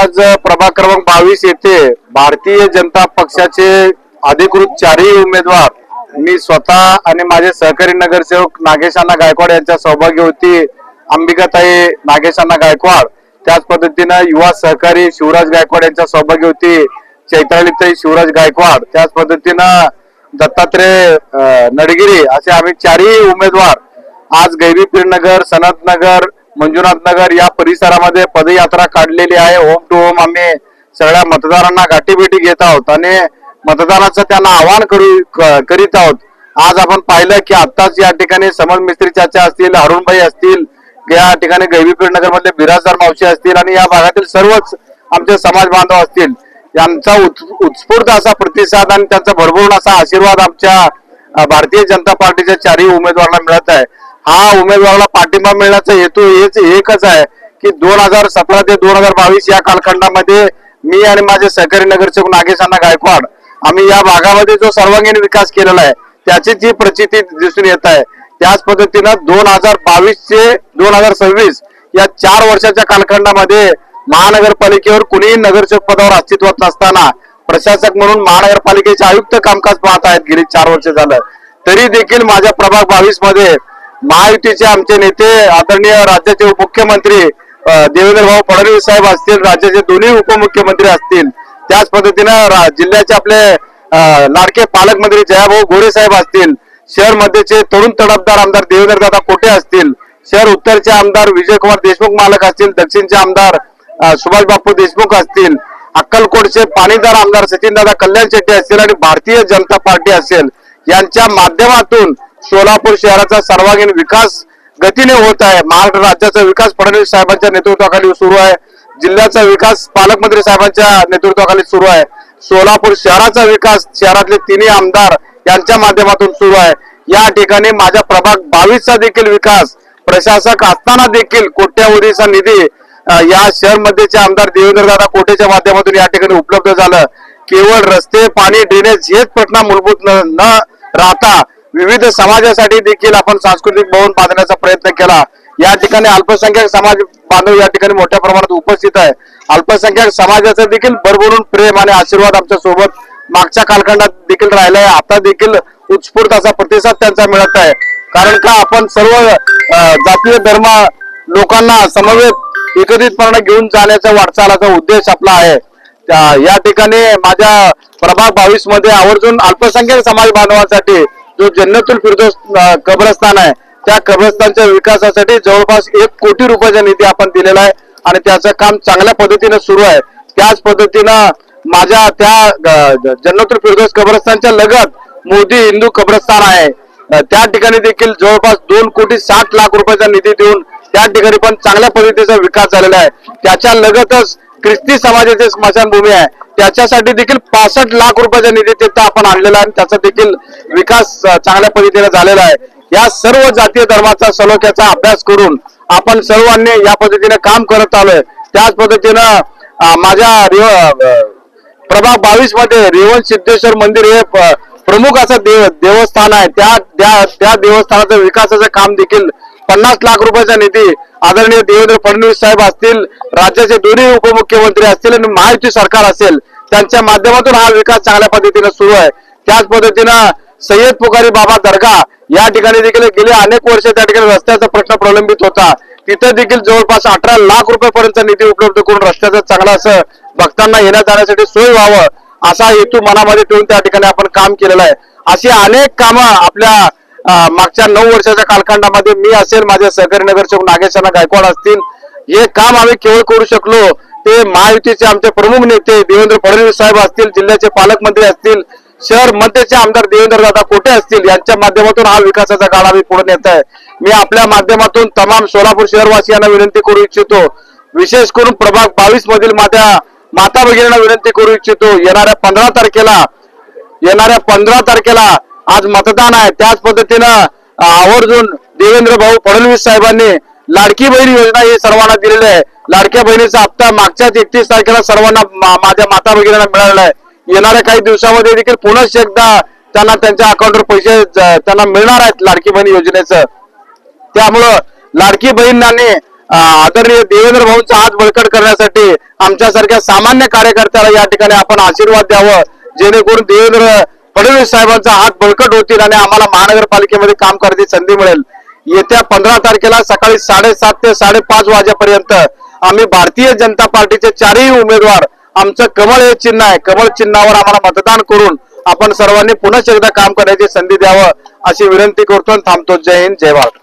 आज प्रभाग क्रमांक 22 येथे भारतीय जनता पक्षाचे अधिकृत चारही उमेदवार मी स्वतः आणि माझे सहकारी नगरसेवक नागेशांना गायकवाड यांच्या सौभाग्य होती अंबिकाताई नागेशांना गायकवाड, त्याच पद्धतीने युवा सहकारी शिवराज गायकवाड यांच्या सौभाग्य होती चैत्रालीताई शिवराज गायकवाड, त्याच पद्धतीनं दत्तात्रय नडगिरी असे आम्ही चारही उमेदवार आज गैरीपीरनगर, सनतनगर, मंजुनाथ नगर या परिसरामध्ये पदयात्रा काढलेली आहे। होम टू होम आम्ही सगळ्या मतदारांना गाठीभेटी घेत आहोत आणि मतदानाचं त्यांना आवाहन करीत आहोत। आज आपण पाहिलं की आत्ताच या ठिकाणी समज मिस्त्री चाचा असतील, अरुणभाई असतील, या ठिकाणी गैरीपीरनगर मधले बिराजदार मावशी असतील आणि या भागातील सर्वच आमचे समाज बांधव असतील, यांचा उत्स्फूर्त असा प्रतिसाद आणि त्यांचा भरभरून असा आशीर्वाद आमच्या भारतीय जनता पार्टीच्या चारही उमेदवारांना मिळत आहे। हा उमेदवाराला पाठिंबा मिळण्याचा हेतू एकच आहे की 2017 ते 2022 या कालखंडामध्ये मी आणि माझे सहकारी नगरसेवक नागेशांना गायकवाड आम्ही या भागामध्ये जो सर्वांगीण विकास केलेला आहे त्याची जी प्रचिती दिसून येत आहे। त्याच पद्धतीनं 2022 ते 2026 या 4 वर्षाच्या कालखंडामध्ये महानगरपालिकेवर कुणीही नगरसेवक पदावर अस्तित्वात नसताना प्रशासक म्हणून महानगरपालिकेचे आयुक्त कामकाज पाहत आहेत गेली 4 वर्ष झालं, तरी देखील माझ्या प्रभाग 22 मध्ये महायुतीचे आमचे नेते आदरणीय राज्याचे उपमुख्यमंत्री देवेंद्र भाऊ फडणवीस साहेब असतील, राज्याचे दोन्ही उपमुख्यमंत्री असतील, त्याच पद्धतीनं जिल्ह्याचे आपले लाडके पालकमंत्री जयाभाऊ गोरे साहेब असतील, शहर मध्येचे तरुण तडफदार आमदार देवेंद्रदादा कोटे असतील, शहर उत्तरचे आमदार विजयकुमार देशमुख मालक असतील, दक्षिणचे आमदार सुभाष बापू देशमुख असतील, अक्कलकोटचे पाणीदार आमदार सचिनदादा कल्याण शेट्टी असतील आणि भारतीय जनता पार्टी असेल, यांच्या माध्यमातून सोलापूर शहराचा सर्वांगीण विकास गतीने होत आहे। महाराष्ट्र राज्याचा विकास फडणवीस साहेबांच्या नेतृत्वाखाली सुरू आहे, जिल्ह्याचा विकास पालकमंत्री साहेबांच्या नेतृत्वाखाली सुरू आहे, सोलापूर शहराचा विकास शहरातले तिन्ही आमदार यांच्या माध्यमातून सुरू आहे। या ठिकाणी माझ्या प्रभाग 22 चा देखील विकास प्रशासक असताना देखील कोट्यावधीचा निधी या शहर मध्येचे आमदार देवेंद्रदादा कोटेच्या माध्यमातून या ठिकाणी उपलब्ध झालं। केवळ रस्ते, पाणी, ड्रेनेज हेच प्रश्न मूलभूत न राहता विविध समाजासाठी देखील आपण सांस्कृतिक भवन बांधण्याचा प्रयत्न केला। या ठिकाणी अल्पसंख्याक समाज बांधव या ठिकाणी मोठ्या प्रमाणात उपस्थित आहे। अल्पसंख्याक समाजाचं देखील भरभरून प्रेम आणि आशीर्वाद आमच्या सोबत मागच्या कालखंडात देखील राहिलाय, आता देखील उत्स्फूर्त असा प्रतिसाद त्यांचा मिळत आहे। कारण का आपण सर्व जातीय धर्म लोकांना समवेत एकत्रितपणे घेऊन जाण्याचा वाटचालाचा उद्देश आपला आहे। या ठिकाणी माझ्या प्रभाग 22 मध्ये आवर्जून अल्पसंख्याक समाज बांधवांसाठी जो जन्नतुल फिरदौस कब्रस्तान आहे त्या कब्रस्तानच्या विकासासाठी जवळपास 1 कोटी रुपयाचा निधी आपण दिलेला आहे आणि त्याचं काम चांगल्या पद्धतीने सुरू आहे। त्याच पद्धतीनं माझ्या त्या जन्नतुल फिरदौस कब्रस्तानच्या लगत मोदी हिंदू कब्रस्तान आहे, त्या ठिकाणी देखील जवळपास 2,60,00,000 रुपयाचा निधी देऊन त्या ठिकाणी पण चांगल्या पद्धतीचा विकास झालेला आहे। त्याच्या लगतच ख्रिस्ती समाजाची स्मशानभूमी आहे, त्याच्यासाठी देखील 65 लाख रुपयाचा निधी तिथं आपण आणलेला आहे आणि त्याचा देखील विकास चांगल्या पद्धतीने झालेला आहे। या सर्व जातीय धर्माचा सलोख्याचा अभ्यास करून आपण सर्वांनी या पद्धतीने काम करत आलोय। त्याच पद्धतीनं माझ्या प्रभाग 22 मध्ये रेवण सिद्धेश्वर मंदिर हे प्रमुख असं देवस्थान आहे, त्या देवस्थानाचं विकासाचं काम देखील 50 लाख रुपयाचा निधी आदरणीय देवेंद्र फडणवीस साहेब असतील, राज्याचे दोन्ही उपमुख्यमंत्री असतील आणि महायुती सरकार असेल त्यांच्या माध्यमातून हा विकास चांगल्या पद्धतीने सुरू आहे। त्याच पद्धतीनं सय्यद पुकारी बाबा दर्गा या ठिकाणी देखील गेले अनेक वर्ष त्या ठिकाणी रस्त्याचा प्रश्न प्रलंबित होता, तिथे देखील जवळपास 18 लाख रुपयापर्यंतचा निधी उपलब्ध करून रस्त्याचं चांगलं असं भक्तांना येण्या जाण्यासाठी सोय व्हावं असा हेतू मनामध्ये ठेवून त्या ठिकाणी आपण काम केलेलं आहे। अशी अनेक कामं आपल्या मागच्या 9 वर्षाच्या कालखंडामध्ये मी असेल, माझे सहकारी नगरसेवक नागेशांना गायकवाड असतील, हे काम आम्ही केवळ करू शकलो ते महायुतीचे आमचे प्रमुख नेते देवेंद्र फडणवीस साहेब असतील, जिल्ह्याचे पालकमंत्री असतील, शहर मध्येचे आमदार देवेंद्रदादा कोटे असतील, यांच्या माध्यमातून हा विकासाचा गाडा आम्ही पुढे नेत आहे। मी आपल्या माध्यमातून तमाम सोलापूर शहरवासियांना विनंती करू इच्छितो, विशेष करून प्रभाग 22 मधील माझ्या माता भगिनींना विनंती करू इच्छितो, येणाऱ्या 15 तारखेला आज मतदान आहे। त्याच पद्धतीनं आवर्जून देवेंद्र भाऊ फडणवीस साहेबांनी लाडकी बहीण योजना ही सर्वांना दिलेली आहे। लाडक्या बहिणीचा हप्ता मागच्याच 31 तारखेला सर्वांना माझ्या माता भगिनींना मिळालेला आहे। येणाऱ्या काही दिवसामध्ये देखील पुन्हा एकदा त्यांना त्यांच्या अकाउंटवर पैसे त्यांना मिळणार आहेत लाडकी बहीण योजनेचं। त्यामुळं लाडकी बहिणींनी आदरणीय देवेंद्र भाऊंचा हात बळकट करण्यासाठी आमच्यासारख्या सामान्य कार्यकर्त्याला या ठिकाणी आपण आशीर्वाद द्यावं, जेणेकरून देवेंद्र फडणवीस साहेबांचा हात बळकट होतील आणि आम्हाला महानगरपालिकेमध्ये काम करण्याची संधी मिळेल. येत्या 15 तारखेला सकाळी 7:30 ते 5:30 वाजेपर्यंत आम्ही भारतीय जनता पार्टीचे चारही उमेदवार, आमचं कमळ हे चिन्ह आहे, कमळ चिन्हावर आम्हाला मतदान करून आपण सर्वांनी पुन्हा एकदा काम करण्याची संधी द्यावं अशी विनंती करतो आणि थांबतो. जय हिंद, जय भारत.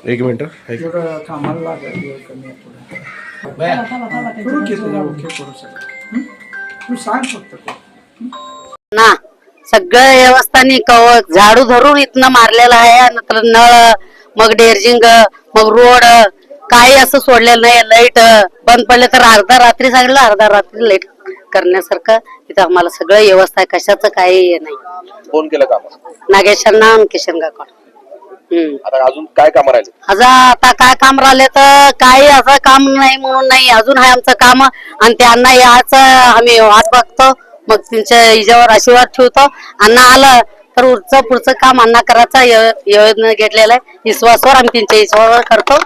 एक मिनिट कामाला लागेल कमी करू की तुझ्या ओके करू सगळं तू सांग फक्त ना सगळं व्यवस्थानी झाडू धरून इथनं मारलेलं आहे. नंतर नळ, मग डेरजिंग, मग रोड काही असं सोडलेलं नाही. लाईट बंद पडले तर अर्धा रात्री सांगितलं, अर्धा रात्री लाईट करण्यासारखं इथं आम्हाला सगळं व्यवस्था आहे, कशाचं काही हे नाही. फोन केलं काम नागेशांना आणि किशन गायकवाड. आता अजून काय काम राहिले? आता काय काम राहिले तर काही असं काम नाही म्हणून नाही, अजून आहे आमचं काम. आणि त्यांना याच आम्ही वाट बघतो, मग त्यांच्या हिच्यावर आशीर्वाद ठेवतो. अण्णा आलं तर पुढचं काम अण्णा करायचा योजना घेतलेला आहे. विश्वासावर आम्ही त्यांच्या हिच्यावर करतो.